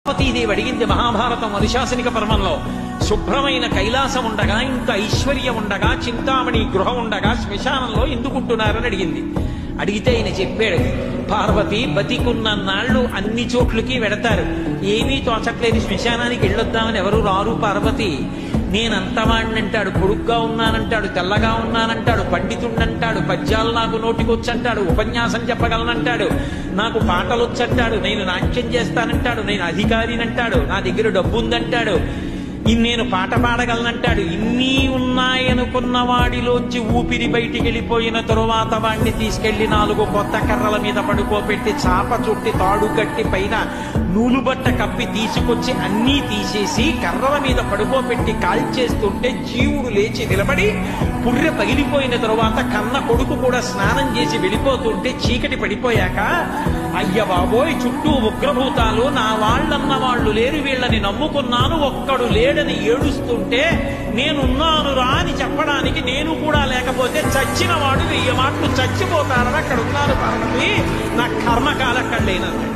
పార్వతీదేవి అడిగింది మహాభారతం అనుశాసనిక పర్వంలో, శుభ్రమైన కైలాసం ఉండగా, ఇంత ఐశ్వర్యం ఉండగా, చింతామణి గృహం ఉండగా శ్మశానంలో ఎందుకుంటున్నారని అడిగింది. అడిగితే ఆయన చెప్పాడు, పార్వతి బతికున్న నాళ్ళు అన్ని చోట్లకి వెడతారు, ఏమీ తోచట్లేదు, శ్మశానానికి వెళ్ళొద్దామని ఎవరు రారు పార్వతి. నేనంతవాణ్ణంటాడు, పొడుగ్గా ఉన్నానంటాడు, తెల్లగా ఉన్నానంటాడు, పండితుణ్ణంటాడు, పద్యాలు నాకు నోటికొచ్చంటాడు, ఉపన్యాసం చెప్పగలనంటాడు, నాకు పాటలొచ్చంటాడు, నేను నాట్యం చేస్తానంటాడు, నేను అధికారినంటాడు, నా దగ్గర డబ్బు ఉందంటాడు, నేను పాట పాడగలనంటాడు. ఇన్ని ఉన్నాయనుకున్న వాడిలోంచి ఊపిరి బయటికి వెళ్ళిపోయిన తరువాత వాడిని తీసుకెళ్లి 4 కొత్త కర్రల మీద పడుకోబెట్టి చాప చుట్టి తాడు కట్టి పైన నూలుబట్ట కప్పి తీసుకొచ్చి అన్నీ తీసేసి కర్రల మీద పడుకోబెట్టి కాల్చేస్తుంటే జీవుడు లేచి నిలబడి పుర్రె పగిలిపోయిన తరువాత కన్న కొడుకు కూడా స్నానం చేసి వెళ్ళిపోతుంటే చీకటి పడిపోయాక, అయ్య బాబోయ్ చుట్టూ ఉగ్రభూతాలు, నా వాళ్ళన్న వాళ్ళు లేరు, వీళ్ళని నమ్ముకున్నాను, ఒక్కడు లేడని ఏడుస్తుంటే నేనున్నాను రా అని చెప్పడానికి నేను కూడా లేకపోతే చచ్చిన వాడు 1000 మాటలు చచ్చిపోతారని అక్కడ ఉన్నారు పార్వతి, నా కర్మకాలక్కడలేనన్నాడు.